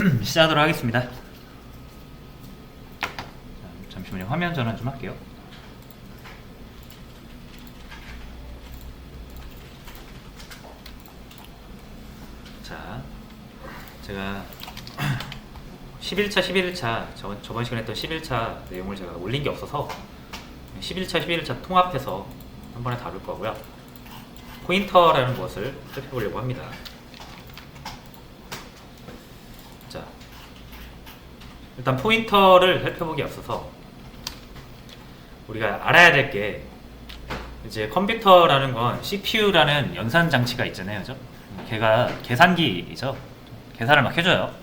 시작하도록 하겠습니다. 잠시만요. 화면 전환 좀 할게요. 자, 제가 11차, 11차 저번 시간에 했던 11차 내용을 제가 올린 게 없어서 11차, 11차 통합해서 한 번에 다룰 거고요. 포인터라는 것을 살펴보려고 합니다. 자, 일단 포인터를 살펴보기 앞서서 우리가 알아야 될 게, 이제 컴퓨터라는 건 CPU라는 연산 장치가 있잖아요, 그죠? 걔가 계산기이죠. 계산을 막 해줘요.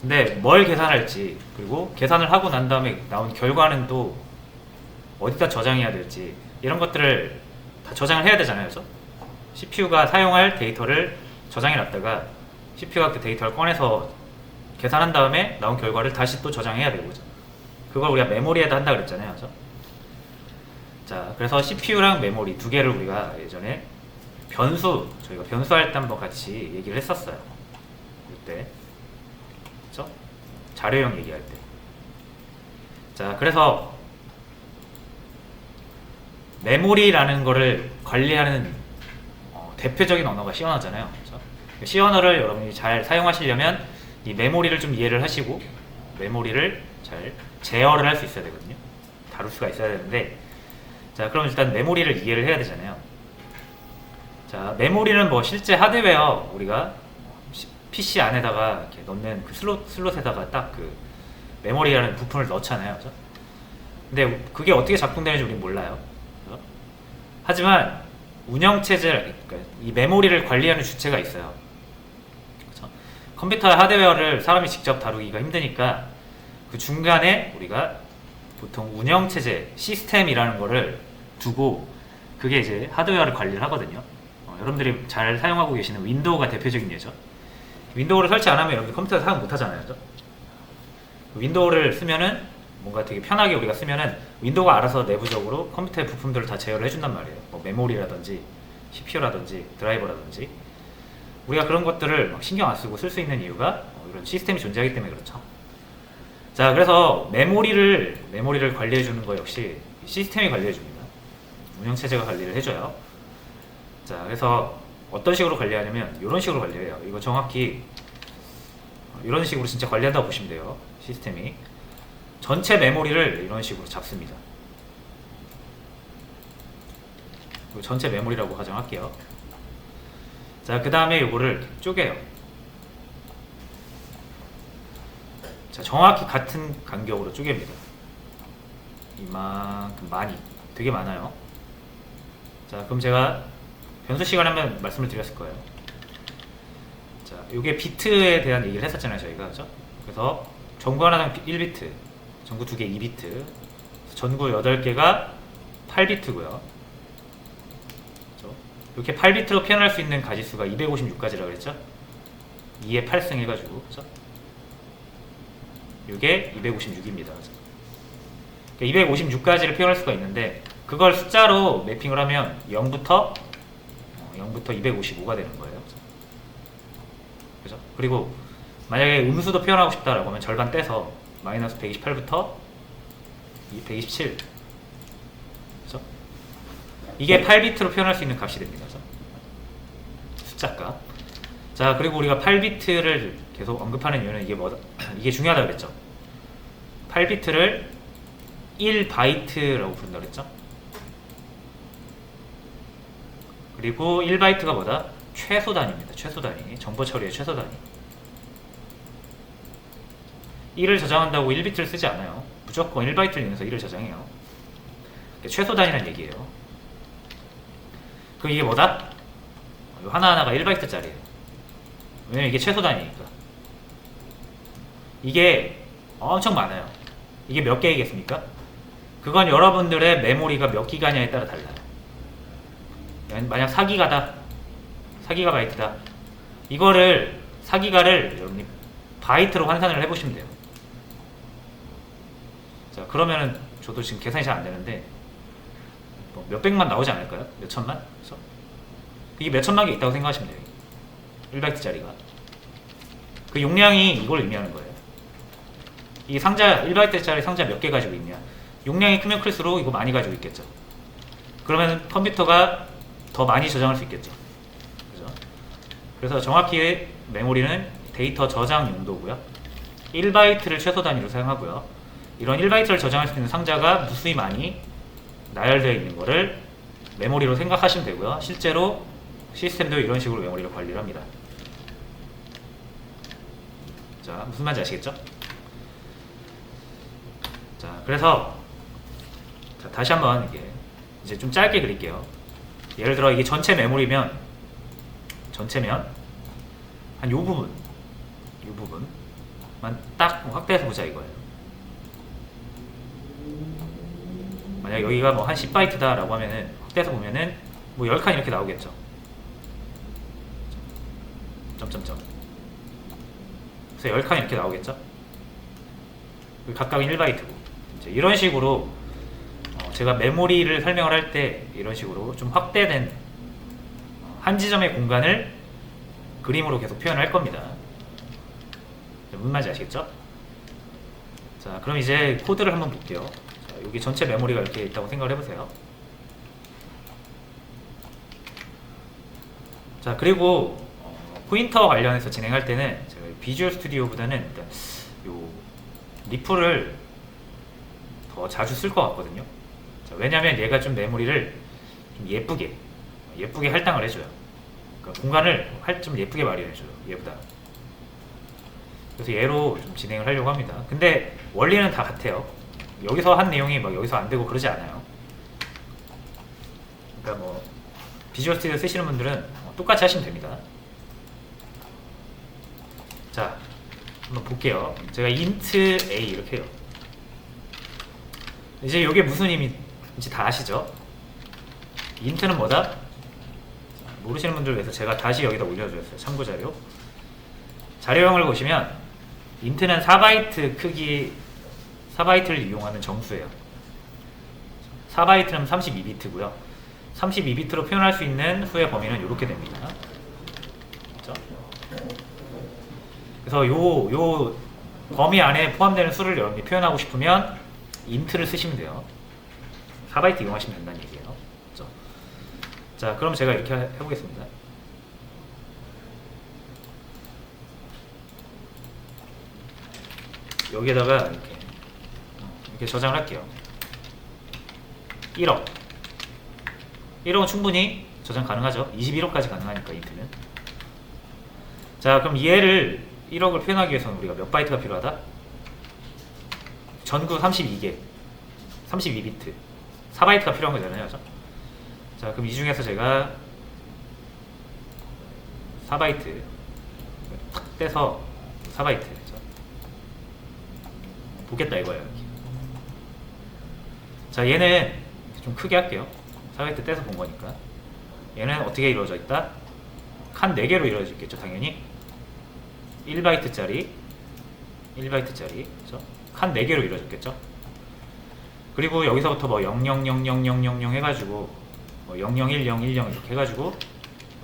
근데 뭘 계산할지, 그리고 계산을 하고 난 다음에 나온 결과는 또 어디다 저장해야 될지, 이런 것들을 다 저장을 해야 되잖아요, 그죠? CPU가 사용할 데이터를 저장해 놨다가 CPU가 그 데이터를 꺼내서 계산한 다음에 나온 결과를 다시 또 저장해야 되고, 그죠? 그걸 우리가 메모리에다 한다 그랬잖아요, 그죠? 자, 그래서 CPU랑 메모리 두 개를 우리가 예전에 저희가 변수할 때 한번 같이 얘기를 했었어요. 그때, 그죠? 자료형 얘기할 때. 자, 그래서 메모리라는 거를 관리하는 대표적인 언어가 C 언어잖아요. 그렇죠? C 언어를 여러분이 잘 사용하시려면 이 메모리를 좀 이해를 하시고 메모리를 잘 제어를 할 수 있어야 되거든요. 다룰 수가 있어야 되는데, 자, 그럼 일단 메모리를 이해를 해야 되잖아요. 자, 메모리는 뭐 실제 하드웨어 우리가 PC 안에다가 이렇게 넣는 그 슬롯에다가 딱 그 메모리라는 부품을 넣잖아요. 그렇죠? 근데 그게 어떻게 작동되는지 우리는 몰라요. 그렇죠? 하지만 운영체제, 그러니까 이 메모리를 관리하는 주체가 있어요. 그렇죠? 컴퓨터 하드웨어를 사람이 직접 다루기가 힘드니까 그 중간에 우리가 보통 운영체제, 시스템이라는 거를 두고 그게 이제 하드웨어를 관리를 하거든요. 여러분들이 잘 사용하고 계시는 윈도우가 대표적인 예죠. 윈도우를 설치 안 하면 여러분들 컴퓨터 사용 못 하잖아요. 그죠? 윈도우를 쓰면은 뭔가 되게 편하게 우리가 쓰면은 윈도우가 알아서 내부적으로 컴퓨터의 부품들을 다 제어를 해준단 말이에요. 뭐 메모리라든지 CPU라든지 드라이버라든지, 우리가 그런 것들을 막 신경 안 쓰고 쓸 수 있는 이유가 이런 시스템이 존재하기 때문에 그렇죠. 자, 그래서 메모리를 관리해주는 거 역시 시스템이 관리해줍니다. 운영체제가 관리를 해줘요. 자, 그래서 어떤 식으로 관리하냐면 이런 식으로 관리해요. 이거 정확히 이런 식으로 진짜 관리한다고 보시면 돼요. 시스템이 전체 메모리를 이런 식으로 잡습니다. 전체 메모리라고 가정할게요. 자, 그 다음에 이거를 쪼개요. 자, 정확히 같은 간격으로 쪼갭니다. 이만큼 되게 많아요. 자, 그럼 제가 변수 시간에 한번 말씀을 드렸을 거예요. 자, 요게 비트에 대한 얘기를 했었잖아요, 저희가. 그죠? 그래서 전구 하나당 1비트, 전구 2개 2비트, 전구 8개가 8비트고요. 그죠? 이렇게 8비트로 표현할 수 있는 가지수가 256가지라고 그랬죠? 2의 8승 해가지고, 그죠? 이게 256입니다. 그러니까 256가지를 표현할 수가 있는데, 그걸 숫자로 매핑을 하면 0부터 255가 되는 거예요. 그죠? 그리고 만약에 음수도 표현하고 싶다라고 하면 절반 떼서 마이너스 128부터 127. 그죠? 이게 8비트로 표현할 수 있는 값이 됩니다. 그죠? 숫자값. 자, 그리고 우리가 8비트를 계속 언급하는 이유는 이게 뭐다? 이게 중요하다고 그랬죠. 8비트를 1바이트라고 부른다고 그랬죠. 그리고 1바이트가 뭐다? 최소 단위입니다. 최소 단위. 정보 처리의 최소 단위. 1을 저장한다고 1비트를 쓰지 않아요. 무조건 1바이트를 이용해서 1을 저장해요. 최소 단위라는 얘기예요. 그럼 이게 뭐다? 하나하나가 1바이트짜리예요. 왜냐면 이게 최소 단위니까. 이게 엄청 많아요. 이게 몇 개이겠습니까? 그건 여러분들의 메모리가 몇 기가냐에 따라 달라요. 만약 4기가다, 4기가바이트다, 이거를 4기가를 여러분이 바이트로 환산을 해보시면 돼요. 자, 그러면은 저도 지금 계산이 잘 안되는데 뭐 몇백만 나오지 않을까요? 몇천만? 그래서 이게 몇천만 개 있다고 생각하시면 돼요. 1바이트짜리가. 그 용량이 이걸 의미하는 거예요. 이 상자 1바이트짜리 상자 몇 개 가지고 있냐. 용량이 크면 클수록 이거 많이 가지고 있겠죠. 그러면 컴퓨터가 더 많이 저장할 수 있겠죠. 그죠? 그래서 정확히 메모리는 데이터 저장 용도고요. 1바이트를 최소 단위로 사용하고요. 이런 1바이트를 저장할 수 있는 상자가 무수히 많이 나열되어 있는 거를 메모리로 생각하시면 되고요. 실제로 시스템도 이런 식으로 메모리를 관리를 합니다. 자, 무슨 말인지 아시겠죠? 자, 그래서 자, 다시 한번 이제 좀 짧게 그릴게요. 예를 들어 이게 전체 메모리면 전체면 한 요 부분만 딱 확대해서 보자 이거예요. 만약 여기가 뭐 한 10바이트다 라고 하면은 확대해서 보면은 뭐 10칸 이렇게 나오겠죠. 점점점. 그래서 10칸 이렇게 나오겠죠. 각각은 1바이트고 이제 이런 식으로 제가 메모리를 설명을 할 때 이런 식으로 좀 확대된 한 지점의 공간을 그림으로 계속 표현할 겁니다. 무슨 말인지 아시겠죠? 자, 그럼 이제 코드를 한번 볼게요. 자, 여기 전체 메모리가 이렇게 있다고 생각을 해보세요. 자, 그리고 포인터 관련해서 진행할 때는 제가 비주얼 스튜디오보다는 일단 요 리플을 더 자주 쓸 것 같거든요. 자, 왜냐면 얘가 좀 메모리를 좀 예쁘게 할당을 해줘요. 그러니까 공간을 좀 예쁘게 마련해줘요. 얘보다. 그래서 얘로 좀 진행을 하려고 합니다. 근데 원리는 다 같아요. 여기서 한 내용이 막 여기서 안 되고 그러지 않아요. 그러니까 뭐 비주얼 스튜디오 쓰시는 분들은 똑같이 하시면 됩니다. 자, 한번 볼게요. 제가 int a 이렇게 해요. 이제 이게 무슨 의미인지 다 아시죠? int는 뭐다? 모르시는 분들 위해서 제가 다시 여기다 올려주었어요. 참고자료. 자료형을 보시면 int는 4바이트 크기 4바이트를 이용하는 정수예요. 4바이트는 32비트고요. 32비트로 표현할 수 있는 수의 범위는 이렇게 됩니다. 그렇죠? 그래서 요 범위 안에 포함되는 수를 여러분이 표현하고 싶으면 int를 쓰시면 돼요. 4바이트 이용하시면 된다는 얘기예요. 그렇죠? 자, 그럼 제가 이렇게 해보겠습니다. 여기에다가 이렇게 저장을 할게요. 1억 1억은 충분히 저장 가능하죠. 21억까지 가능하니까 인트는. 자, 그럼 얘를 1억을 표현하기 위해서는 우리가 몇 바이트가 필요하다? 전구 32개 32비트 4바이트가 필요한 거잖아요. 그죠? 자, 그럼 이 중에서 제가 4바이트 탁 떼서 4바이트 보겠다 이거예요. 자, 얘는 좀 크게 할게요. 4바이트 떼서 본 거니까. 얘는 어떻게 이루어져 있다? 칸 4개로 이루어져 있겠죠, 당연히. 1바이트짜리 그렇죠? 칸 4개로 이루어졌겠죠. 그리고 여기서부터 뭐 000000 해가지고 뭐 001010 이렇게 해가지고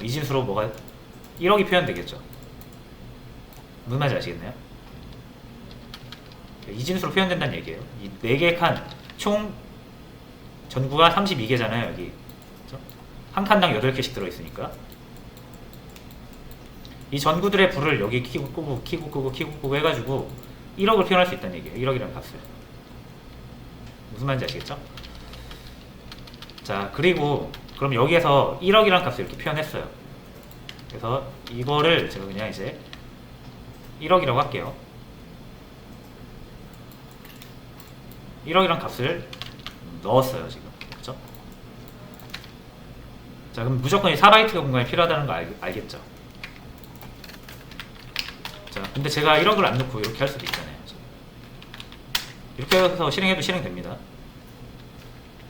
이진수로 뭐가 1억이 표현되겠죠. 무슨 말인지 아시겠나요? 이진수로 표현된다는 얘기예요. 이 4개 칸, 총 전구가 32개잖아요, 여기. 그렇죠? 한 칸당 8개씩 들어있으니까. 이 전구들의 불을 여기 켜고 끄고 해가지고 1억을 표현할 수 있다는 얘기예요. 1억이라는 값을. 무슨 말인지 아시겠죠? 자, 그리고 그럼 여기에서 1억이라는 값을 이렇게 표현했어요. 그래서 이거를 제가 그냥 이제 1억이라고 할게요. 1억이란 값을 넣었어요, 지금. 그렇죠? 자, 그럼 무조건 4바이트 공간이 필요하다는 거 알겠죠? 자, 근데 제가 1억을 안 넣고 이렇게 할 수도 있잖아요. 이렇게 해서 실행해도 실행됩니다.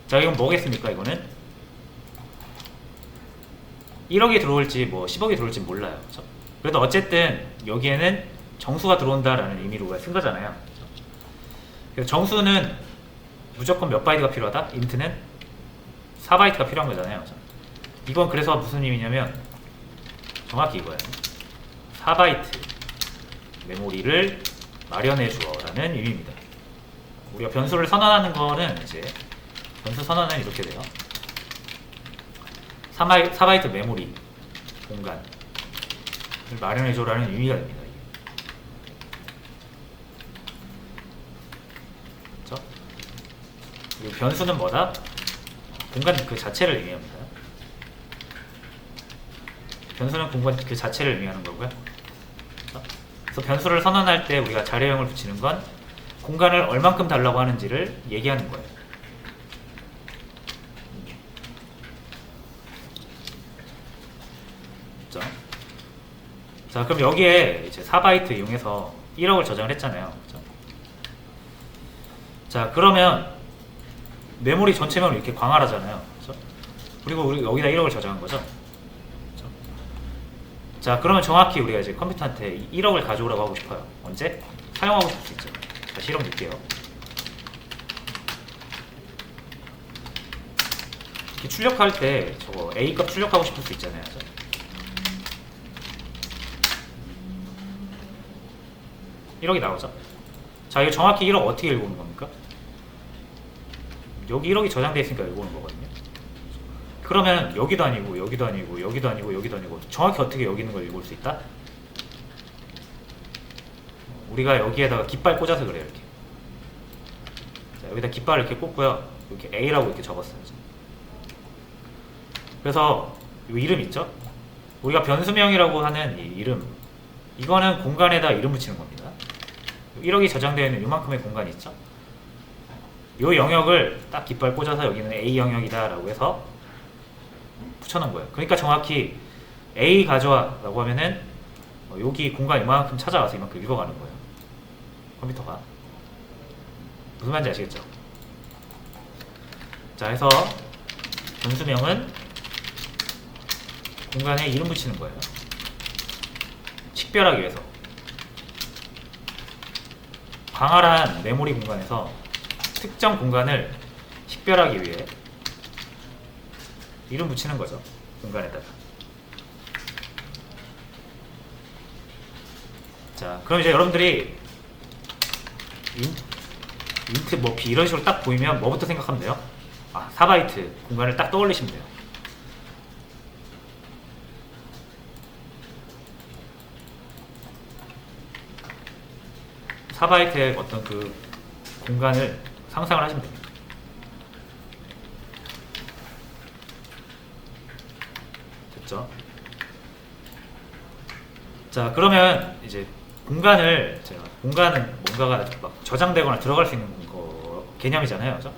자, 이건 뭐겠습니까, 이거는? 1억이 들어올지 뭐 10억이 들어올지 몰라요. 그렇죠? 그래도 어쨌든 여기에는 정수가 들어온다라는 의미로 쓴 거잖아요. 그래서 정수는 무조건 몇 바이트가 필요하다? int는 4바이트가 필요한 거잖아요. 이건 그래서 무슨 의미냐면 정확히 이거예요. 4바이트 메모리를 마련해 주어라는 의미입니다. 우리가 변수를 선언하는 거는 이제 변수 선언은 이렇게 돼요. 4바이트 메모리 공간을 마련해 줘라는 의미가 됩니다. 그렇죠? 그리고 변수는 뭐다? 공간 그 자체를 의미합니다. 변수는 공간 그 자체를 의미하는 거고요. 그래서 변수를 선언할 때 우리가 자료형을 붙이는 건 공간을 얼만큼 달라고 하는지를 얘기하는 거예요. 그렇죠? 자, 그럼 여기에 이제 4바이트 이용해서 1억을 저장을 했잖아요. 그렇죠? 자, 그러면 메모리 전체면 이렇게 광활하잖아요. 그렇죠? 그리고 우리 여기다 1억을 저장한 거죠. 그렇죠? 자, 그러면 정확히 우리가 이제 컴퓨터한테 1억을 가져오라고 하고 싶어요. 언제? 사용하고 싶을 수 있죠. 자, 실험 볼게요. 이렇게 출력할 때 저거 A 값 출력하고 싶을 수 있잖아요. 그렇죠? (1억이) 나오죠. 자, 이거 정확히 1억 어떻게 읽어오는 겁니까? 여기 1억이 저장되어 있으니까 읽어오는 거거든요. 그러면 여기도 아니고 여기도 아니고 여기도 아니고 여기도 아니고 정확히 어떻게 여기 있는 걸 읽을 수 있다? 우리가 여기에다가 깃발 꽂아서 그래요. 이렇게. 자, 여기다 깃발을 이렇게 꽂고요. 이렇게 A라고 이렇게 적었어요. 그래서 이 이름 있죠? 우리가 변수명이라고 하는 이 이름, 이거는 공간에다 이름 붙이는 겁니다. 1억이 저장되어 있는 이만큼의 공간이 있죠? 이 영역을 딱 깃발 꽂아서 여기는 A 영역이다 라고 해서 붙여놓은 거예요. 그러니까 정확히 A 가져와 라고 하면은 여기 공간 이만큼 찾아와서 이만큼 읽어가는 거예요. 컴퓨터가. 무슨 말인지 아시겠죠? 자, 해서 변수명은 공간에 이름 붙이는 거예요. 식별하기 위해서. 광활한 메모리 공간에서 특정 공간을 식별하기 위해 이름 붙이는 거죠. 공간에다가. 자, 그럼 이제 여러분들이 인트 뭐 b 이런 식으로 딱 보이면 뭐부터 생각하면 돼요? 아, 4바이트 공간을 딱 떠올리시면 돼요. (4바이트의) 어떤 그 공간을 상상을 하시면 됩니다. 됐죠? 자, 그러면 이제 공간은 뭔가가 막 저장되거나 들어갈 수 있는 거 개념이잖아요. 그죠?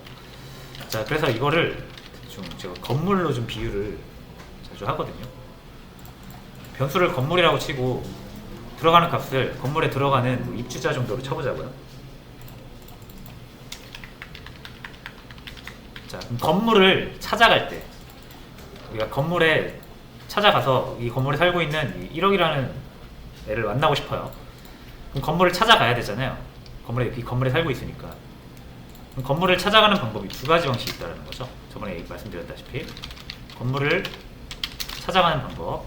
자, 그래서 이거를 좀 제가 건물로 좀 비유를 자주 하거든요. 변수를 건물이라고 치고 들어가는 값을 건물에 들어가는 뭐 입주자 정도로 쳐보자고요. 자, 그럼 건물을 찾아갈 때 우리가 건물에 찾아가서 이 건물에 살고 있는 1억이라는 애를 만나고 싶어요. 그럼 건물을 찾아가야 되잖아요. 이 건물에 살고 있으니까. 그럼 건물을 찾아가는 방법이 두 가지 방식이 있다는 거죠. 저번에 말씀드렸다시피 건물을 찾아가는 방법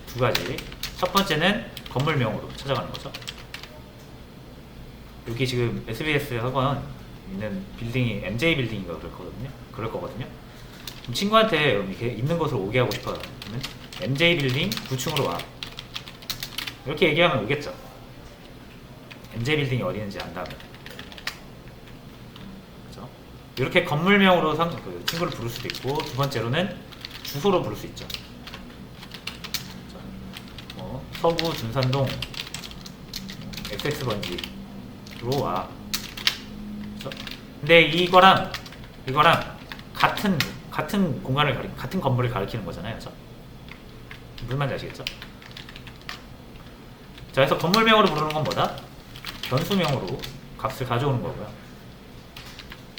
두 가지. 첫 번째는 건물명으로 찾아가는 거죠. 여기 지금 SBS 학원 있는 빌딩이 MJ 빌딩인가 그럴 거거든요. 그럼 친구한테 이렇게 있는 곳으로 오게 하고 싶어요. 그러면 MJ 빌딩 9층으로 와. 이렇게 얘기하면 오겠죠. MJ 빌딩이 어디 있는지 안다면. 그렇죠? 이렇게 건물명으로 그 친구를 부를 수도 있고, 두 번째로는 주소로 부를 수 있죠. 서구 둔산동 XX번지로 와. 그렇죠? 근데 이거랑 같은 공간을 같은 건물을 가리키는 거잖아요. 그렇죠? 무슨 말인지 아시겠죠? 자, 그래서 건물명으로 부르는 건 뭐다? 변수명으로 값을 가져오는 거고요.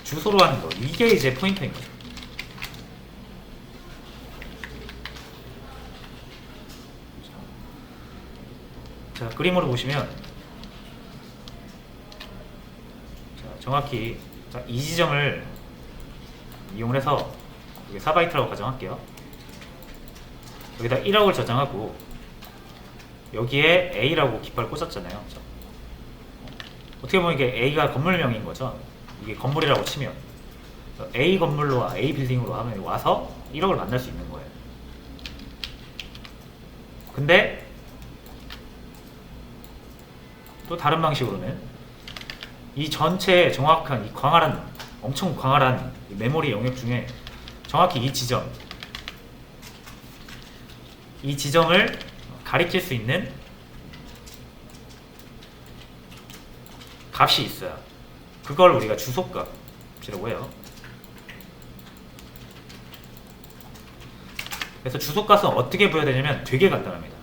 주소로 하는 거, 이게 이제 포인터인 거죠. 자, 그림으로 보시면 자, 정확히 이 지점을 이용을 해서 여기 4바이트라고 가정할게요. 여기다 1억을 저장하고 여기에 A라고 깃발을 꽂았잖아요. 그죠? 어떻게 보면 이게 A가 건물명인 거죠. 이게 건물이라고 치면 A 건물로 A 빌딩으로 하면 와서 1억을 만날 수 있는 거예요. 근데 또 다른 방식으로는 이 전체 정확한 이 광활한 엄청 광활한 메모리 영역 중에 정확히 이 지점을 가리킬 수 있는 값이 있어요. 그걸 우리가 주소값이라고 해요. 그래서 주소값은 어떻게 부여되냐면 되게 간단합니다.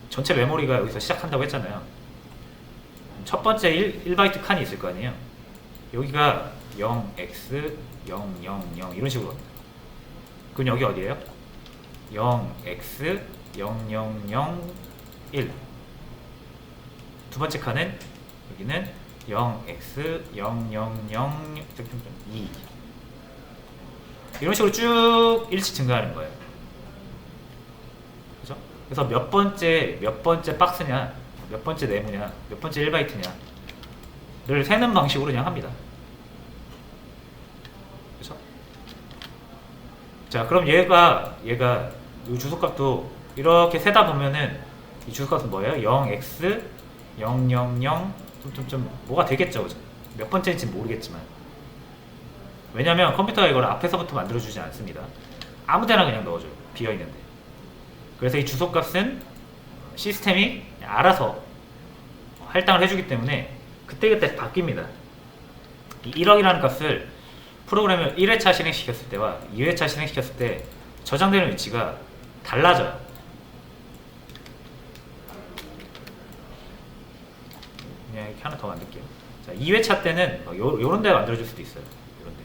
전체 메모리가 여기서 시작한다고 했잖아요. 첫 번째 1바이트 칸이 있을 거 아니에요. 여기가 0x 0 0 0 이런 식으로 갑니다. 그럼 여기 어디예요? 0x 0 0 0 1. 두 번째 칸은 여기는 0x 0 0 0 2. 이런 식으로 쭉 일씩 증가하는 거예요. 그죠? 그래서 몇 번째 박스냐, 몇 번째 네모냐, 몇 번째 1바이트냐를 세는 방식으로 그냥 합니다. 그죠? 자, 그럼 얘가 이 주소값도 이렇게 세다 보면은 이 주소값은 뭐예요? 0x 0 0 0 뭐가 되겠죠, 그죠? 몇 번째인지 모르겠지만. 왜냐면 컴퓨터가 이걸 앞에서부터 만들어주지 않습니다. 아무데나 그냥 넣어줘요. 비어있는데. 그래서 이 주소값은 시스템이 알아서 할당을 해주기 때문에 그때그때 바뀝니다. 이 1억이라는 값을 프로그램을 1회차 실행시켰을 때와 2회차 실행시켰을 때 저장되는 위치가 달라져요. 그냥 이렇게 하나 더 만들게요. 자, 2회차 때는 요런 데 만들어줄 수도 있어요. 요런 데.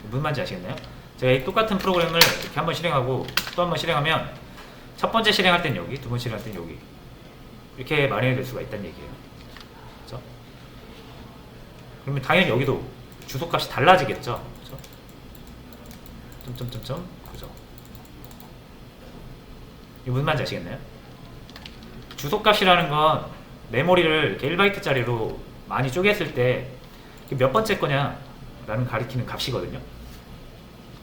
무슨 말인지 아시겠나요? 제가 이 똑같은 프로그램을 이렇게 한번 실행하고 또 한번 실행하면 첫 번째 실행할 땐 여기, 두 번째 실행할 땐 여기 이렇게 마련이 될 수가 있다는 얘기예요. 그렇죠? 그러면 당연히 여기도 주소값이 달라지겠죠. 그렇죠? 점점점점 그죠? 이거 무슨 말인지 아시겠나요? 주소값이라는 건 메모리를 이렇게 1바이트짜리로 많이 쪼갰을 때 몇 번째 거냐 라는 가리키는 값이거든요.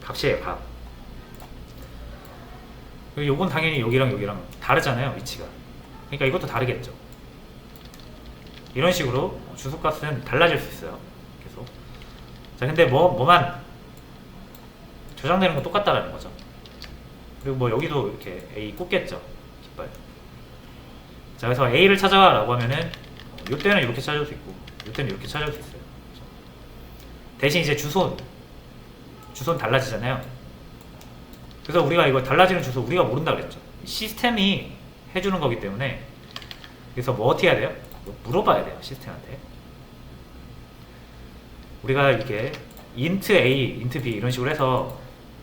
값이에요, 값. 그리고 요건 당연히 여기랑 다르잖아요, 위치가. 그러니까 이것도 다르겠죠. 이런 식으로 주소값은 달라질 수 있어요. 계속. 자, 근데 뭐만 저장되는 건 똑같다라는 거죠. 그리고 뭐 여기도 이렇게 A 꽂겠죠, 깃발. 자, 그래서 A를 찾아라고 하면은 요 때는 이렇게 찾아올 수 있고 요 때는 이렇게 찾아올 수 있어요. 대신 이제 주소는 달라지잖아요. 그래서 우리가 이거 달라지는 주소 우리가 모른다 그랬죠. 시스템이 해주는 거기 때문에. 그래서 뭐 어떻게 해야 돼요? 물어봐야 돼요, 시스템한테. 우리가 이렇게 int A, int B 이런 식으로 해서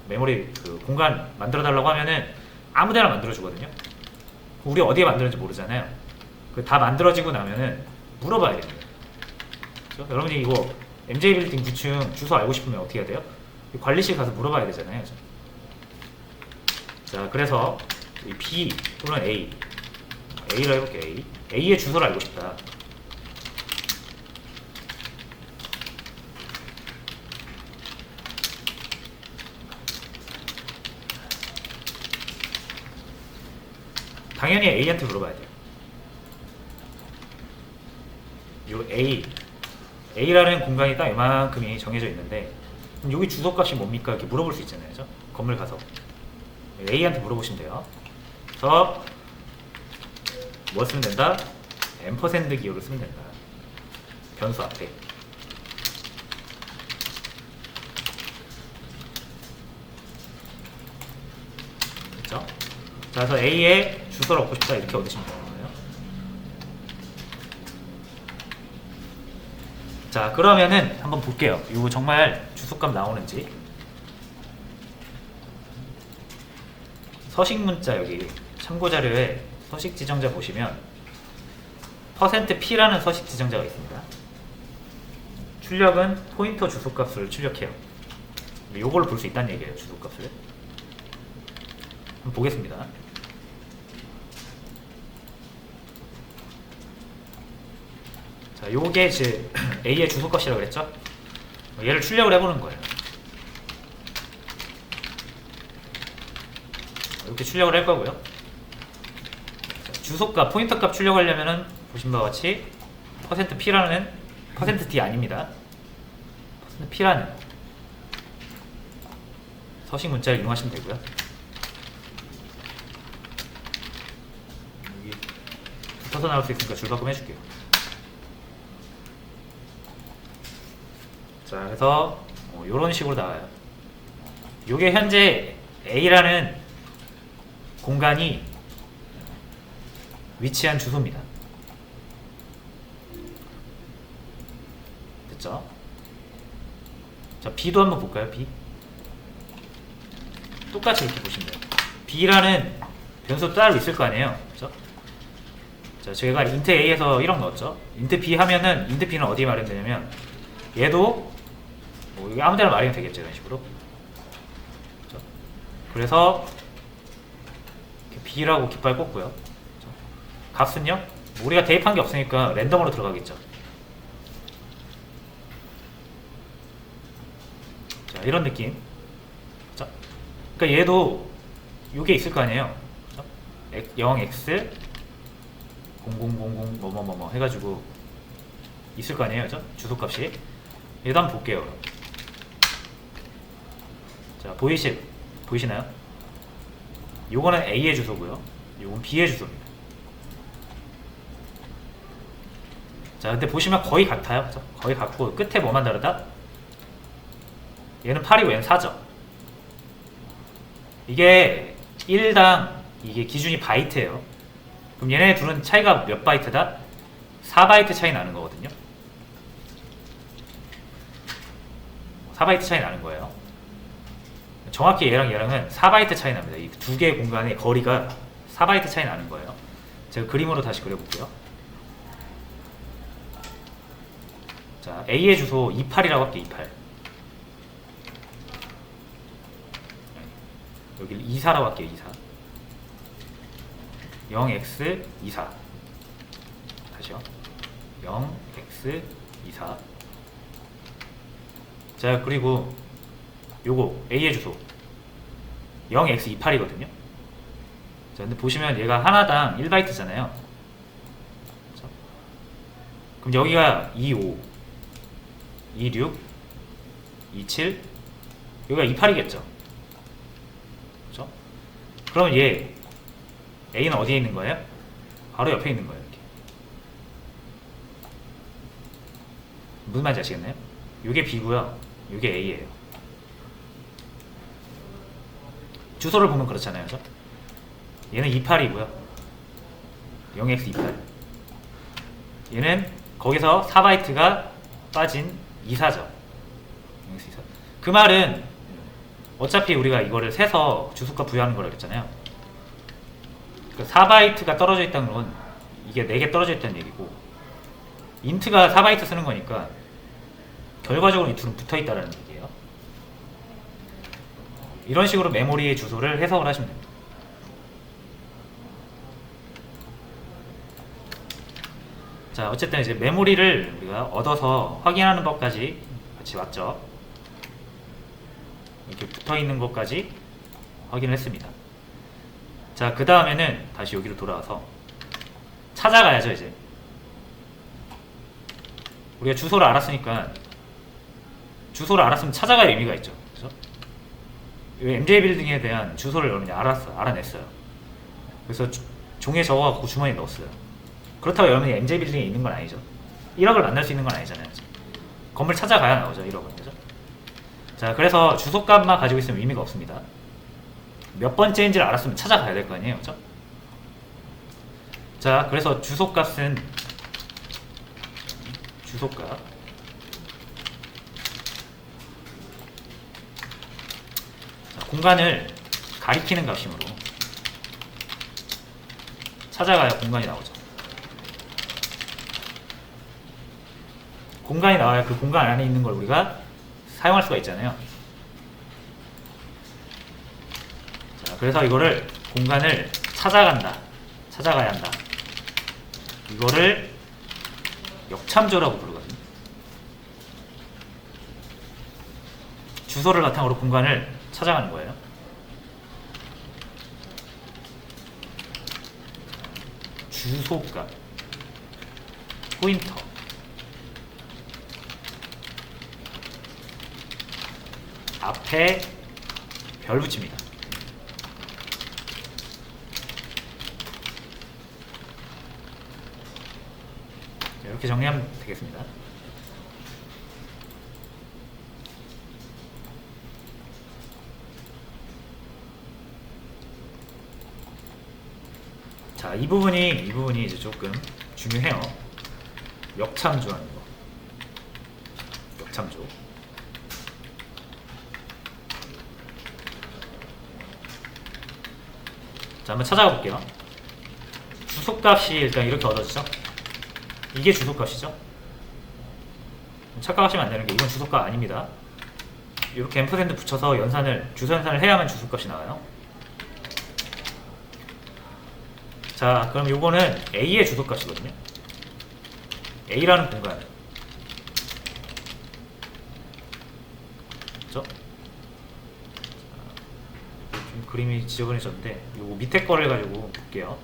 메모리 그 공간 만들어 달라고 하면은 아무데나 만들어 주거든요. 우리 어디에 만들었는지 모르잖아요. 그 다 만들어지고 나면은 물어봐야 됩니다. 그렇죠? 여러분이 이거 MJ 빌딩 9층 주소 알고 싶으면 어떻게 해야 돼요? 관리실 가서 물어봐야 되잖아요. 자, 그래서 이 B 또는 A로 해볼게요. A의 주소를 알고 싶다. 당연히 A한테 물어봐야 돼요. 요 A라는 공간이 딱 이만큼이 정해져 있는데 그럼 여기 주소값이 뭡니까? 이렇게 물어볼 수 있잖아요. 그죠? 건물 가서 A한테 물어보시면 돼요. 그래서 뭐 쓰면 된다? 앰퍼샌드 기호를 쓰면 된다. 변수 앞에. 그렇죠? 자, 그래서 A의 주소를 얻고 싶다 이렇게 얻으시면 되는 거예요. 자, 그러면은 한번 볼게요. 이거 정말 주소값 나오는지. 서식 문자 여기 참고 자료에 서식 지정자 보시면 %p라는 서식 지정자가 있습니다. 출력은 포인터 주소값을 출력해요. 요걸로 볼 수 있다는 얘기예요. 주소값을. 한번 보겠습니다. 자, 요게 이제 A의 주소값이라고 그랬죠? 얘를 출력을 해보는 거예요. 이렇게 출력을 할 거고요. 자, 주소값, 포인터값 출력하려면은 보신 바와 같이 %P라는 %D 아닙니다. %P라는 서식 문자를 이용하시면 되고요. 여기 붙어서 나올 수 있으니까 줄바꿈 해줄게요. 자, 그래서 이런 식으로 나와요. 요게 현재 A라는 공간이 위치한 주소입니다. 됐죠? 자, B도 한번 볼까요? B. 똑같이 이렇게 보시면 돼요. B라는 변수 따로 있을 거 아니에요. 그죠? 자, 제가 int A에서 1억 넣었죠. int B 하면은 int B는 어디에 마련되냐면 얘도 뭐 여기 아무 데나 마련이 되겠죠. 이런 식으로. 그죠? 그래서 B라고 깃발 꽂고요. 그죠? 값은요? 뭐 우리가 대입한 게 없으니까 랜덤으로 들어가겠죠. 자, 이런 느낌. 그죠? 그러니까 얘도 요게 있을 거 아니에요. 그죠? 0x 0000 뭐뭐뭐뭐 해가지고 있을 거 아니에요. 그죠? 주소값이. 얘도 한번 볼게요. 자, 보이시나요? 요거는 A의 주소고요. 요건 B의 주소입니다. 자, 근데 보시면 거의 같아요. 그죠? 거의 같고 끝에 뭐만 다르다? 얘는 8이고 얘는 4죠. 이게 1당 이게 기준이 바이트예요. 그럼 얘네 둘은 차이가 몇 바이트다? 4바이트 차이 나는 거거든요. 4바이트 차이 나는 거예요. 정확히 얘랑은 4바이트 차이 납니다. 이 두 개의 공간의 거리가 4바이트 차이 나는 거예요. 제가 그림으로 다시 그려볼게요. 자, A의 주소 28이라고 할게요. 28. 여기를 24라고 할게요. 24. 0x 24. 다시요. 0x 24. 자, 그리고 요거 A의 주소 0x28이거든요. 자, 근데 보시면 얘가 하나당 1바이트잖아요. 그렇죠? 그럼 여기가 25, 26, 27, 여기가 28이겠죠. 그렇죠? 그럼 얘 A는 어디에 있는 거예요? 바로 옆에 있는 거예요. 이렇게. 무슨 말인지 아시겠나요? 요게 B고요. 요게 A예요. 주소를 보면 그렇잖아요. 그죠? 얘는 28이고요. 0x28. 얘는 거기서 4바이트가 빠진 24죠. 0x24. 그 말은 어차피 우리가 이거를 세서 주소값 부여하는 거라고 했잖아요. 4바이트가 떨어져 있다는 건 이게 4개 떨어져 있다는 얘기고, 인트가 4바이트 쓰는 거니까 결과적으로 이 둘은 붙어 있다는 얘기예요. 이런 식으로 메모리의 주소를 해석을 하시면 됩니다. 자, 어쨌든 이제 메모리를 우리가 얻어서 확인하는 것까지 같이 왔죠. 이렇게 붙어 있는 것까지 확인을 했습니다. 자, 그 다음에는 다시 여기로 돌아와서 찾아가야죠. 이제 우리가 주소를 알았으니까, 주소를 알았으면 찾아갈 의미가 있죠. 그죠? MJ 빌딩에 대한 주소를 여러분이 알아냈어요. 그래서 종이에 적어갖고 주머니에 넣었어요. 그렇다고 여러분이 MJ 빌딩에 있는 건 아니죠. 1억을 만날 수 있는 건 아니잖아요. 그죠? 건물 찾아가야 나오죠. 1억은. 그죠? 자, 그래서 주소값만 가지고 있으면 의미가 없습니다. 몇 번째인지를 알았으면 찾아가야 될 거 아니에요. 그죠? 자, 그래서 주소값은 주소값 공간을 가리키는 값이므로 찾아가야 공간이 나오죠. 공간이 나와야 그 공간 안에 있는 걸 우리가 사용할 수가 있잖아요. 그래서 이거를 공간을 찾아가야 한다. 이거를 역참조라고 부르거든요. 주소를 바탕으로 공간을 찾아가는 거예요. 주소값 포인터 앞에 별 붙입니다. 이렇게 정리하면 되겠습니다. 자, 이 부분이 이제 조금 중요해요. 역참조하는 거. 역참조. 자, 한번 찾아가 볼게요. 주소값이 일단 이렇게 얻어지죠. 이게 주소값이죠. 착각하시면 안 되는 게 이건 주소값 아닙니다. 이렇게 앰퍼센드 붙여서 주소 연산을 해야만 주소값이 나와요. 자, 그럼 요거는 A의 주소값이거든요. A라는 공간. 그렇죠? 좀 그림이 지저분해졌는데 요 밑에 거를 가지고 볼게요.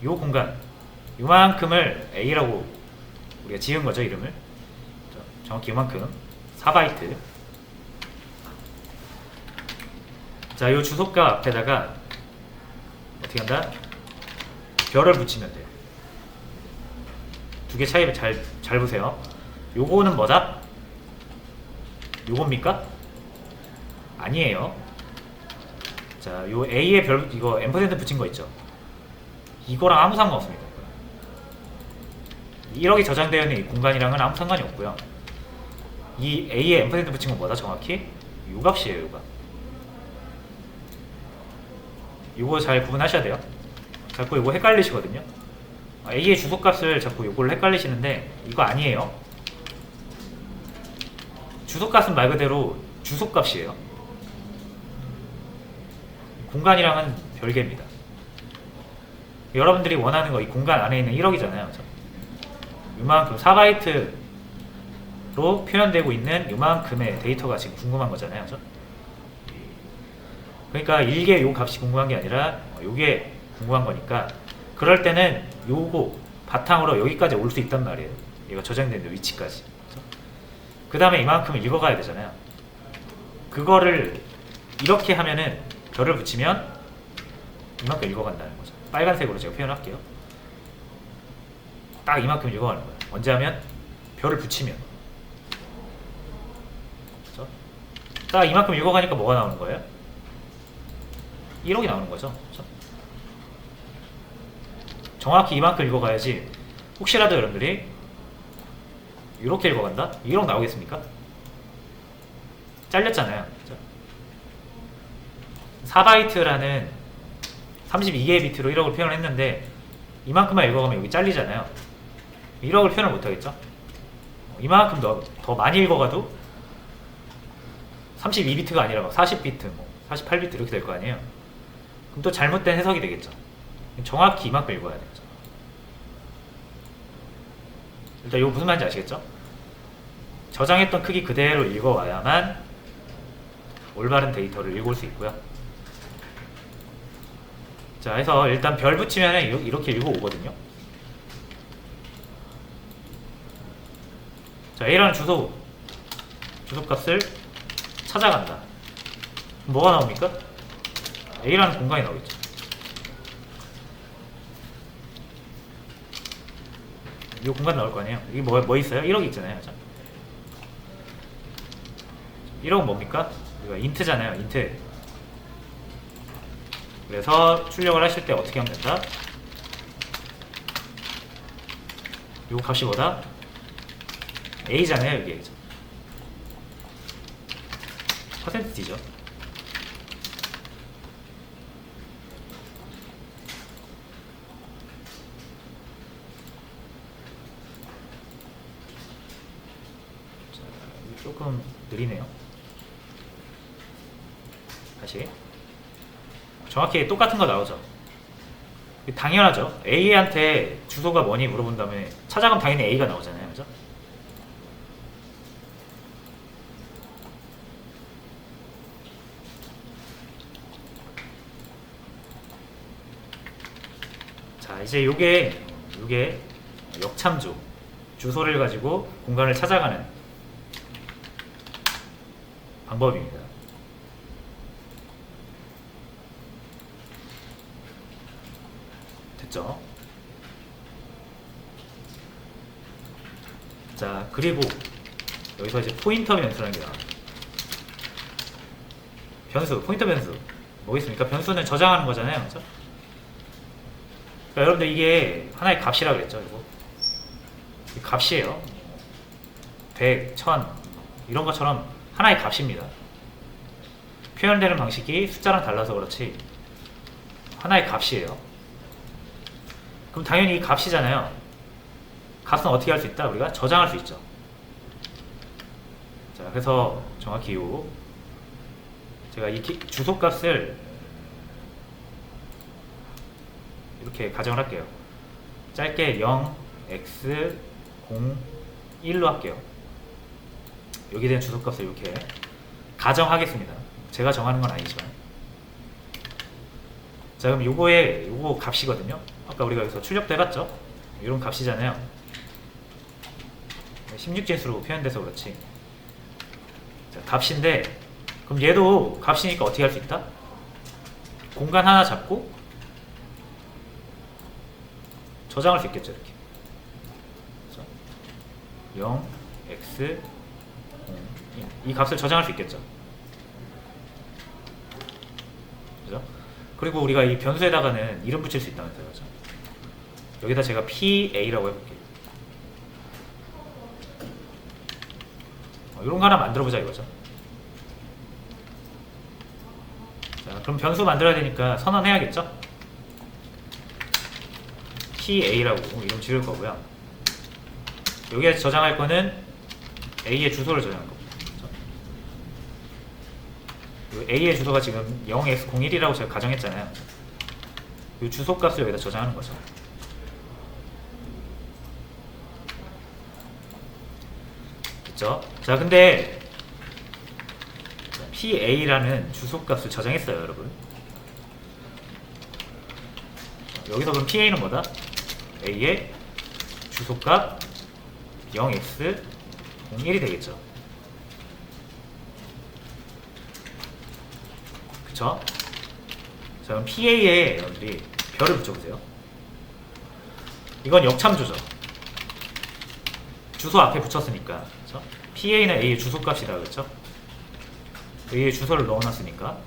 요 공간 요만큼을 A라고 우리가 지은 거죠, 이름을. 정확히 요만큼 4바이트. 자, 요 주소값 앞에다가 어떻게 한다? 별을 붙이면 돼요. 두 개 차이 잘 보세요. 요거는 뭐다? 요겁니까? 아니에요. 자, 요 A의 별, 이거 앰퍼센드 붙인 거 있죠? 이거랑 아무 상관없습니다. 1억이 저장되어 있는 이 공간이랑은 아무 상관이 없고요. 이 A의 앰퍼센드 붙인 건 뭐다? 정확히? 요 값이에요, 요 값. 요거 잘 구분하셔야 돼요. 자꾸 요거 헷갈리시거든요. A의 주소값을 자꾸 요걸로 헷갈리시는데 이거 아니에요. 주소값은 말 그대로 주소값이에요. 공간이랑은 별개입니다. 여러분들이 원하는 거 이 공간 안에 있는 1억이잖아요. 그렇죠? 요만큼 4바이트로 표현되고 있는 요만큼의 데이터가 지금 궁금한 거잖아요. 그렇죠? 그러니까 일개 요 값이 궁금한 게 아니라 요게 궁금한 거니까 그럴 때는 요거 바탕으로 여기까지 올 수 있단 말이에요. 얘가 저장된 위치까지. 그 다음에 이만큼을 읽어가야 되잖아요. 그거를 이렇게 하면은 별을 붙이면 이만큼 읽어간다는 거죠. 빨간색으로 제가 표현할게요. 딱 이만큼 읽어가는 거예요. 언제 하면? 별을 붙이면. 그렇죠? 딱 이만큼 읽어가니까 뭐가 나오는 거예요? 1억이 나오는 거죠. 그렇죠? 정확히 이만큼 읽어가야지. 혹시라도 여러분들이 이렇게 읽어간다? 1억 나오겠습니까? 잘렸잖아요. 그렇죠? 4바이트라는 32개의 비트로 1억을 표현을 했는데 이만큼만 읽어가면 여기 잘리잖아요. 1억을 표현을 못하겠죠? 이만큼 더 많이 읽어가도 32비트가 아니라 막 40비트, 48비트 이렇게 될 거 아니에요. 그럼 또 잘못된 해석이 되겠죠. 정확히 이만큼 읽어야 되죠. 일단 이거 무슨 말인지 아시겠죠? 저장했던 크기 그대로 읽어와야만 올바른 데이터를 읽을 수 있고요. 자, 해서 일단 별 붙이면 이렇게 읽어오거든요. 자, A라는 주소값을 찾아간다. 뭐가 나옵니까? A라는 공간이 나오겠죠. 이 공간 나올 거 아니에요. 이게 뭐 있어요? 1억이 있잖아요. 그죠? 1억은 뭡니까? 이거 인트잖아요. 인트. 그래서 출력을 하실 때 어떻게 하면 된다? 이 값이 뭐다? A잖아요. 이게. 퍼센트 D죠. 조금 느리네요. 다시 정확히 똑같은 거 나오죠. 당연하죠. A한테 주소가 뭐니 물어본 다음에 찾아가면 당연히 A가 나오잖아요. 그죠? 자, 이제 요게 역참조. 주소를 가지고 공간을 찾아가는 방법입니다. 됐죠? 자, 그리고 여기서 이제 포인터 변수라는 게 나와요. 변수, 포인터 변수. 뭐겠습니까? 변수는 저장하는 거잖아요. 그렇죠? 그러니까 여러분들 이게 하나의 값이라고 그랬죠. 이거 값이에요. 100, 1000 이런 것처럼 하나의 값입니다. 표현되는 방식이 숫자랑 달라서 그렇지 하나의 값이에요. 그럼 당연히 이 값이잖아요. 값은 어떻게 할 수 있다? 우리가 저장할 수 있죠. 자, 그래서 정확히 제가 이 주소 값을 이렇게 가정을 할게요. 짧게 0, x, 0, 1로 할게요. 여기에 대한 주소 값을 이렇게 가정하겠습니다. 제가 정하는 건 아니지만. 자, 그럼 요거 값이거든요. 아까 우리가 여기서 출력도 해봤죠? 이런 값이잖아요. 16진수로 표현돼서 그렇지. 자, 값인데, 그럼 얘도 값이니까 어떻게 할 수 있다? 공간 하나 잡고 저장할 수 있겠죠, 이렇게. 그렇죠? 0, x, 0, 1. 이 값을 저장할 수 있겠죠. 그죠? 그리고 우리가 이 변수에다가는 이름 붙일 수 있다면서요. 그죠? 여기다 제가 PA라고 해볼게요. 이런 거 하나 만들어보자 이거죠. 자, 그럼 변수 만들어야 되니까 선언해야겠죠? PA라고 이름 지을 거고요. 여기에 저장할 거는 A의 주소를 저장할 겁니다. 그렇죠? A의 주소가 지금 0x01이라고 제가 가정했잖아요. 이 주소 값을 여기다 저장하는 거죠. 그쵸? 자, 근데 PA라는 주소 값을 저장했어요, 여러분. 여기서 그럼 PA는 뭐다? A의 주소값 0x01이 되겠죠. 그쵸? 자, 그럼 PA에 여러분들이 별을 붙여보세요. 이건 역참조죠. 주소 앞에 붙였으니까. 그쵸? PA는 A의 주소값이라 그랬죠? A의 주소를 넣어놨으니까.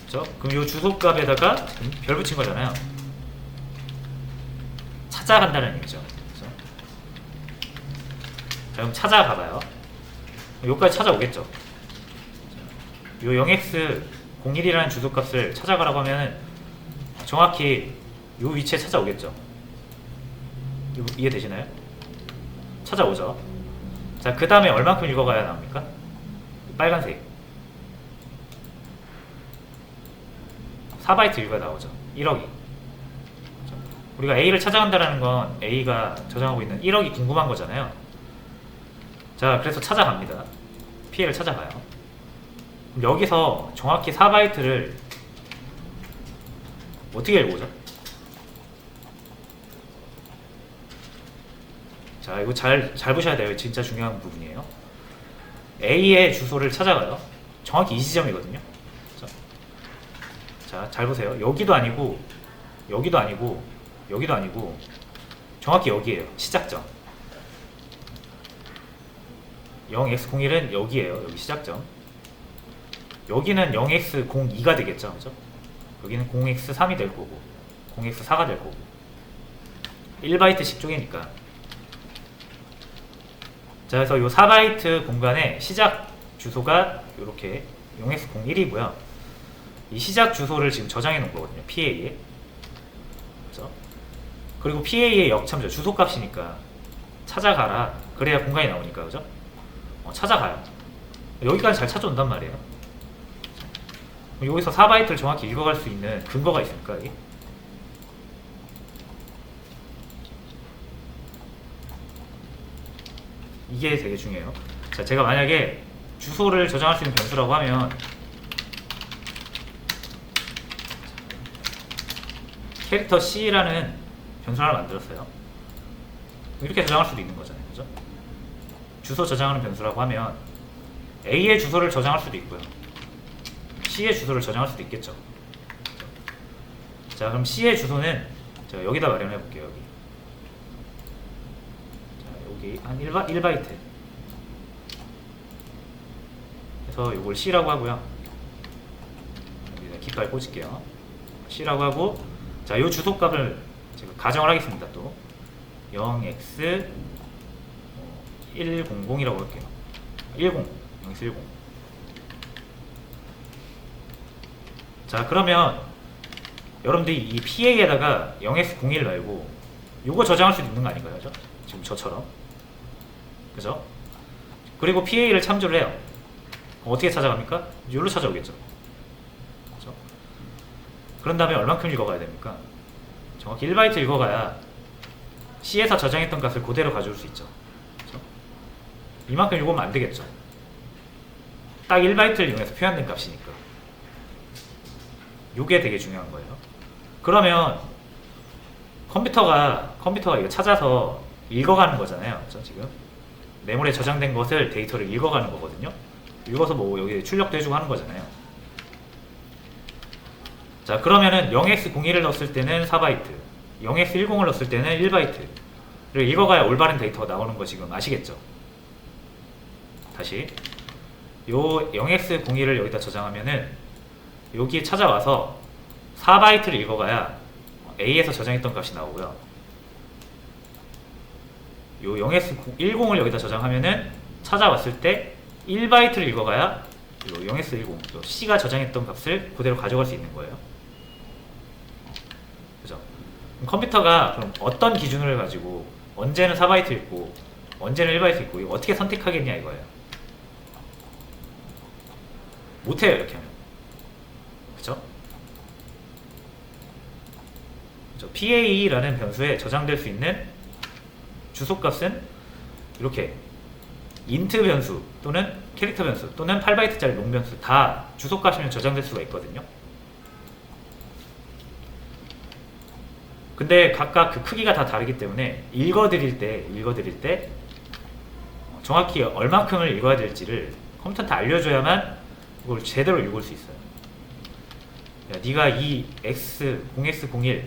그쵸? 그럼 이 주소값에다가 별 붙인 거잖아요. 찾아간다는 얘기죠. 그쵸? 자, 그럼 찾아가봐요. 여기까지 찾아오겠죠. 요 0x01이라는 주소값을 찾아가라고 하면 정확히 요 위치에 찾아오겠죠. 이해되시나요? 찾아오죠. 자, 그 다음에 얼만큼 읽어가야 나옵니까? 빨간색 4바이트 읽어야 나오죠. 1억이. 우리가 A를 찾아간다는 건 A가 저장하고 있는 1억이 궁금한 거잖아요. 자, 그래서 찾아갑니다. PA를 찾아가요. 그럼 여기서 정확히 4바이트를 어떻게 읽어오죠? 자, 이거 잘 보셔야 돼요. 진짜 중요한 부분이에요. A의 주소를 찾아가요. 정확히 이 지점이거든요. 자, 잘 보세요. 여기도 아니고, 여기도 아니고, 여기도 아니고, 정확히 여기에요. 시작점. 0x01은 여기에요. 여기 시작점. 여기는 0x02가 되겠죠. 그죠? 여기는 0x3이 될 거고, 0x4가 될 거고. 1바이트씩 쪼개니까. 자, 그래서 이 4바이트 공간에 시작 주소가 이렇게 0x01이고요. 이 시작 주소를 지금 저장해 놓은 거거든요. PA에. 그렇죠? 그리고 PA의 역참조, 주소 값이니까 찾아가라. 그래야 공간이 나오니까, 그죠? 찾아가요. 여기까지 잘 찾아온단 말이에요. 그럼 여기서 4바이트를 정확히 읽어갈 수 있는 근거가 있습니까? 이게? 이게 되게 중요해요. 자, 제가 만약에 주소를 저장할 수 있는 변수라고 하면 캐릭터 C라는 변수 하나 만들었어요. 이렇게 저장할 수도 있는 거잖아요. 그죠? 주소 저장하는 변수라고 하면 A의 주소를 저장할 수도 있고요. C의 주소를 저장할 수도 있겠죠. 자, 그럼 C의 주소는 제가 여기다 마련해 볼게요. 여기. 자, 여기 한 1바이트. 그래서 이걸 C라고 하고요. 여기다 깃발 꽂을게요. C라고 하고, 자, 이 주소 값을 제가 가정을 하겠습니다. 또 0x 100이라고 할게요. 10 0x 10. 자, 그러면 여러분들이 이 PA에다가 0x01 말고 요거 저장할 수 있는 거 아닌가요? 그죠? 지금 저처럼. 그죠? 그리고 PA를 참조를 해요. 어떻게 찾아갑니까? 여기로 찾아오겠죠. 그죠? 그런 다음에 얼만큼 읽어가야 됩니까? 정확히 1바이트 읽어가야 C에서 저장했던 값을 그대로 가져올 수 있죠. 그죠? 이만큼 읽으면 안 되겠죠. 딱 1바이트를 이용해서 표현된 값이니까. 요게 되게 중요한 거예요. 그러면 컴퓨터가 이거 찾아서 읽어가는 거잖아요. 그죠? 지금 메모리에 저장된 것을 데이터를 읽어가는 거거든요. 읽어서 뭐 여기 출력도 해주고 하는 거잖아요. 자, 그러면은 0x01을 넣었을 때는 4바이트, 0x10을 넣었을 때는 1바이트를 읽어가야 올바른 데이터가 나오는 거 지금 아시겠죠? 다시 요 0x01을 여기다 저장하면은 여기에 찾아와서 4바이트를 읽어가야 A에서 저장했던 값이 나오고요. 요 0x10을 여기다 저장하면은 찾아왔을 때 1바이트를 읽어가야 요 0x10, 요 C가 저장했던 값을 그대로 가져갈 수 있는 거예요. 그죠? 그럼 컴퓨터가 그럼 어떤 기준을 가지고 언제는 4바이트 읽고 언제는 1바이트 읽고 이거 어떻게 선택하겠냐 이거예요. 못해요, 이렇게 하면. 그죠? PA라는 변수에 저장될 수 있는 주소값은 이렇게 int 변수 또는 캐릭터 변수 또는 8바이트짜리 롱 변수 다 주소값이면 저장될 수가 있거든요. 근데 각각 그 크기가 다 다르기 때문에 읽어드릴 때 정확히 얼만큼을 읽어야 될지를 컴퓨터한테 알려줘야만 이걸 제대로 읽을 수 있어요. 야, 네가 이 x 0x01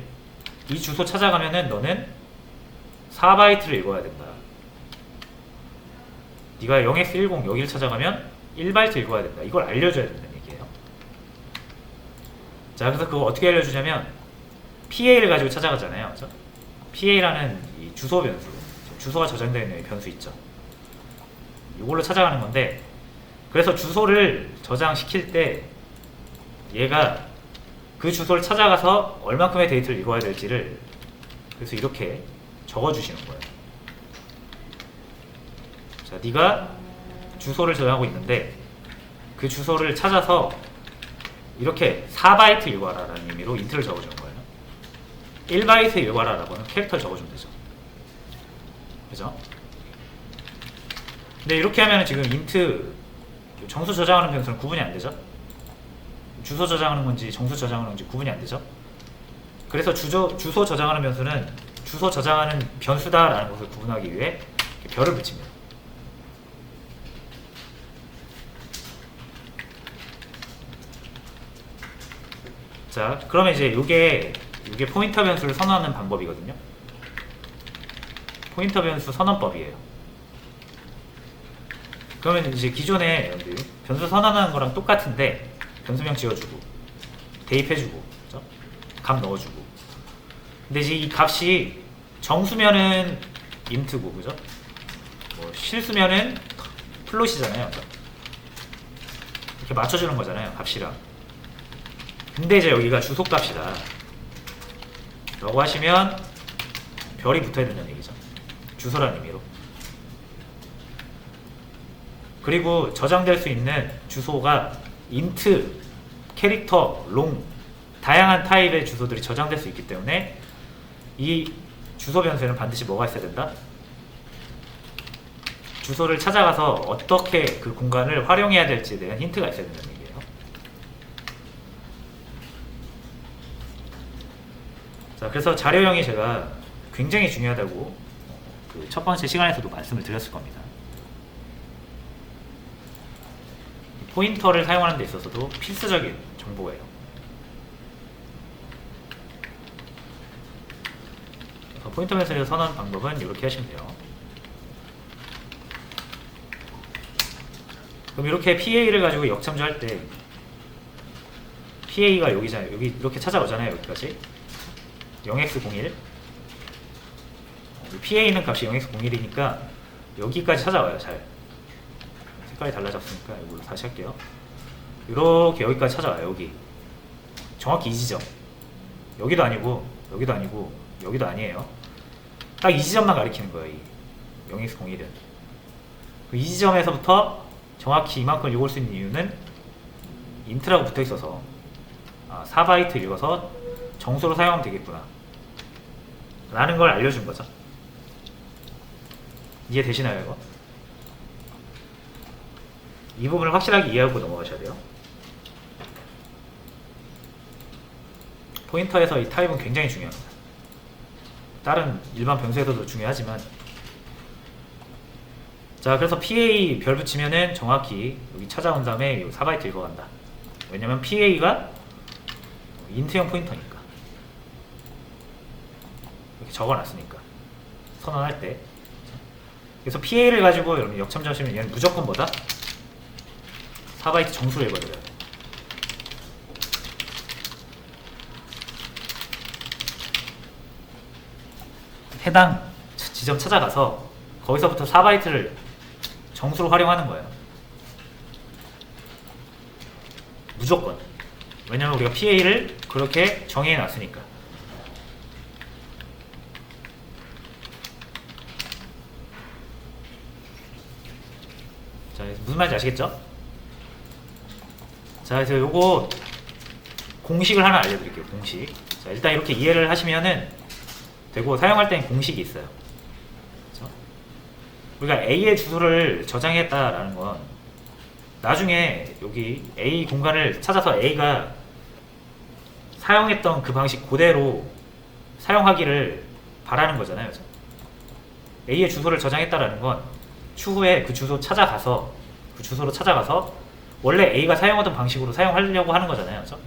이 주소 찾아가면은 너는 4바이트를 읽어야 된다. 네가 0x10 여기를 찾아가면 1바이트 읽어야 된다. 이걸 알려줘야 된다는 얘기예요. 자, 그래서 그거 어떻게 알려주냐면 PA를 가지고 찾아가잖아요. 그렇죠? PA라는 이 주소 변수, 주소가 저장되어 있는 변수 있죠. 이걸로 찾아가는 건데, 그래서 주소를 저장시킬 때 얘가 그 주소를 찾아가서 얼만큼의 데이터를 읽어야 될지를 그래서 이렇게 적어주시는 거예요. 자, 네가 주소를 저장하고 있는데 그 주소를 찾아서 이렇게 4바이트 읽어라 라는 의미로 인트를 적어주는 거예요. 1바이트 읽어라 라고는 캐릭터를 적어주면 되죠. 그죠? 근데 이렇게 하면 지금 인트 정수 저장하는 변수는 구분이 안 되죠? 주소 저장하는 건지 정수 저장하는 건지 구분이 안 되죠? 그래서 주소 저장하는 변수는 주소 저장하는 변수다라는 것을 구분하기 위해 별을 붙입니다. 자, 그러면 이제 이게 포인터 변수를 선언하는 방법이거든요. 포인터 변수 선언법이에요. 그러면 이제 기존에 변수 선언하는 거랑 똑같은데 변수명 지어주고 대입해주고 그죠? 값 넣어주고. 근데 이제 이 값이 정수면은 int고 그죠? 뭐 실수면은 플롯이잖아요. 그죠? 이렇게 맞춰주는 거잖아요, 값이랑. 근데 이제 여기가 주소값이다 라고 하시면 별이 붙어야 된다는 얘기죠. 주소라는 의미로. 그리고 저장될 수 있는 주소가 int 캐릭터, 롱 다양한 타입의 주소들이 저장될 수 있기 때문에 이 주소 변수에는 반드시 뭐가 있어야 된다? 주소를 찾아가서 어떻게 그 공간을 활용해야 될지에 대한 힌트가 있어야 된다는 얘기예요. 자, 그래서 자료형이 제가 굉장히 중요하다고 그 첫 번째 시간에서도 말씀을 드렸을 겁니다. 포인터를 사용하는 데 있어서도 필수적인 정보예요. 그래서 포인터 변수를 선언 방법은 이렇게 하시면 돼요. 그럼 이렇게 PA를 가지고 역참조할 때 PA가 여기잖아요. 여기 이렇게 찾아오잖아요. 여기까지 0x01 PA는 값이 0x01이니까 여기까지 찾아와요. 잘 색깔이 달라졌으니까 이걸로 다시 할게요. 이렇게 여기까지 찾아와요. 여기 정확히 이 지점, 여기도 아니고 여기도 아니고 여기도 아니에요. 딱 이 지점만 가리키는 거예요. 이 0x01은 이 지점에서부터 정확히 이만큼 읽을 수 있는 이유는 int라고 붙어 있어서 4바이트 읽어서 정수로 사용하면 되겠구나 라는 걸 알려준 거죠. 이해되시나요 이거? 이 부분을 확실하게 이해하고 넘어가셔야 돼요. 포인터에서 이 타입은 굉장히 중요합니다. 다른 일반 변수에서도 중요하지만, 자, 그래서 PA 별 붙이면은 정확히 여기 찾아온 다음에 4바이트 읽어간다. 왜냐면 PA가 인트형 포인터니까. 이렇게 적어놨으니까. 선언할 때. 그래서 PA를 가지고 여러분 역참조하시면 얘는 무조건 뭐다? 4바이트 정수를 읽어드려야 돼. 해당 지점 찾아가서 거기서부터 4바이트를 정수로 활용하는 거예요. 무조건. 왜냐면 우리가 PA를 그렇게 정의해 놨으니까. 자, 무슨 말인지 아시겠죠? 자, 그래서 요거 공식을 하나 알려드릴게요. 공식. 자, 일단 이렇게 이해를 하시면은 되고, 사용할 때는 공식이 있어요. 그렇죠? 우리가 A의 주소를 저장했다라는 건 나중에 여기 A 공간을 찾아서 A가 사용했던 그 방식 그대로 사용하기를 바라는 거잖아요. 그렇죠? A의 주소를 저장했다라는 건 추후에 그 주소로 찾아가서 원래 A가 사용하던 방식으로 사용하려고 하는 거잖아요. 그렇죠?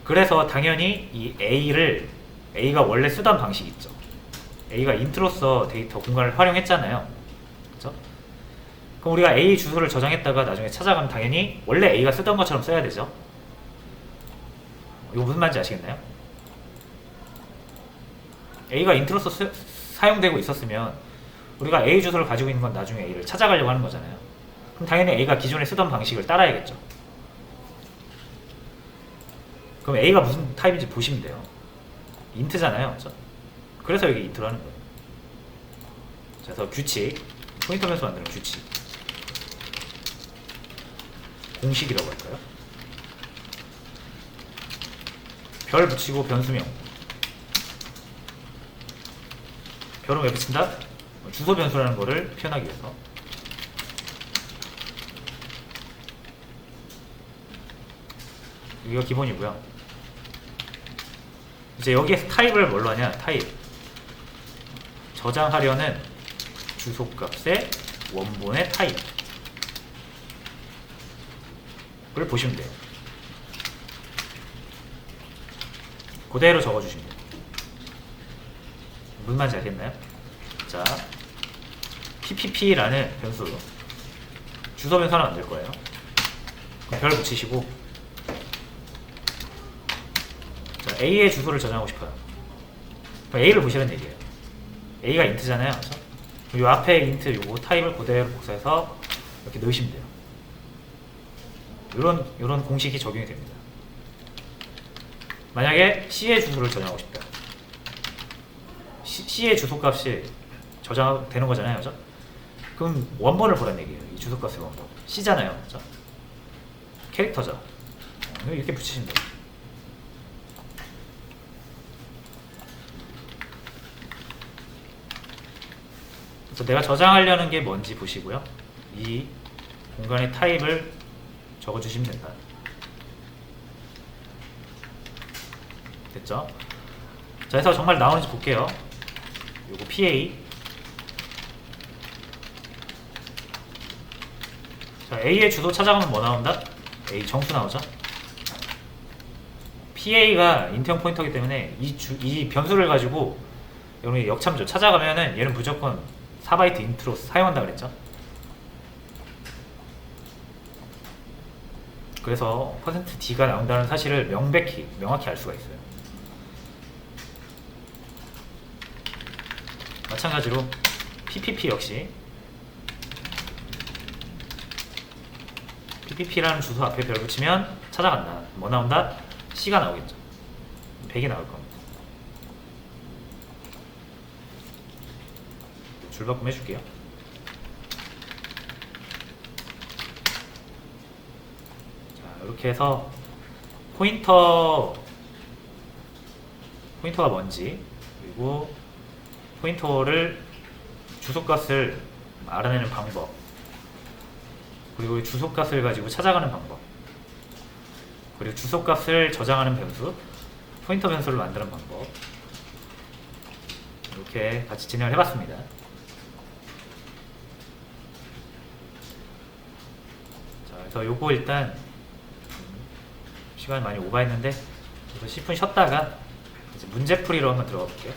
그래서 당연히 이 A가 원래 쓰던 방식이 있죠. A가 인트로서 데이터 공간을 활용했잖아요. 그렇죠? 그럼 우리가 A 주소를 저장했다가 나중에 찾아가면 당연히 원래 A가 쓰던 것처럼 써야 되죠. 이거 무슨 말인지 아시겠나요? A가 인트로서 사용되고 있었으면 우리가 A 주소를 가지고 있는 건 나중에 A를 찾아가려고 하는 거잖아요. 그럼 당연히 A가 기존에 쓰던 방식을 따라야겠죠. 그럼 A가 무슨 타입인지 보시면 돼요. 인트잖아요. 그렇죠? 그래서 여기 인트로 하는 거예요. 자, 그래서 규칙, 포인터 변수 만드는 규칙, 공식이라고 할까요? 별 붙이고 변수명. 별은 왜 붙인다? 주소 변수라는 거를 표현하기 위해서. 여기가 기본이고요. 이제 여기에서 타입을 뭘로 하냐? 타입. 저장하려는 주소값의 원본의 타입을 보시면 돼요. 그대로 적어주시면 돼요. 무슨 말인지 알겠나요? 자, PPP라는 변수 주소 변수 하나 만들 거예요. 그럼 별 붙이시고, 자, A의 주소를 저장하고 싶어요. 그럼 A를 보시라는 얘기예요. A가 인트잖아요. 그렇죠? 이 앞에 인트 요거 타입을 그대로 복사해서 이렇게 넣으시면 돼요. 이런 공식이 적용이 됩니다. 만약에 C의 주소를 저장하고 싶다. C의 주소값이 저장되는 거잖아요. 그죠? 그럼 원본을 보라는 얘기예요. 이 주소값의 원본. C잖아요. 그죠? 캐릭터죠. 이렇게 붙이시면 돼요. 그래서 내가 저장하려는 게 뭔지 보시고요. 이 공간의 타입을 적어주시면 된다. 됐죠? 자, 해서 정말 나오는지 볼게요. 요거 PA. 자, A의 주소 찾아가면 뭐 나온다? A 정수 나오죠? PA가 인트형 포인터이기 때문에 이 변수를 가지고 여러분이 역참조 찾아가면은 얘는 무조건 4바이트 인트로 사용한다 그랬죠? 그래서 %D가 나온다는 사실을 명확히 알 수가 있어요. 마찬가지로 PPP 역시 PPP라는 주소 앞에 별 붙이면 찾아간다. 뭐 나온다? C가 나오겠죠. 100이 나올 겁니다. 줄바꿈 해줄게요. 자, 이렇게 해서 포인터가 뭔지, 그리고 포인터를 주소값을 알아내는 방법, 그리고 이 주소값을 가지고 찾아가는 방법, 그리고 주소값을 저장하는 변수, 포인터 변수를 만드는 방법, 이렇게 같이 진행을 해봤습니다. 자, 그래서 요거 일단 시간이 많이 오버했는데 10분 쉬었다가 이제 문제풀이로 한번 들어가 볼게요.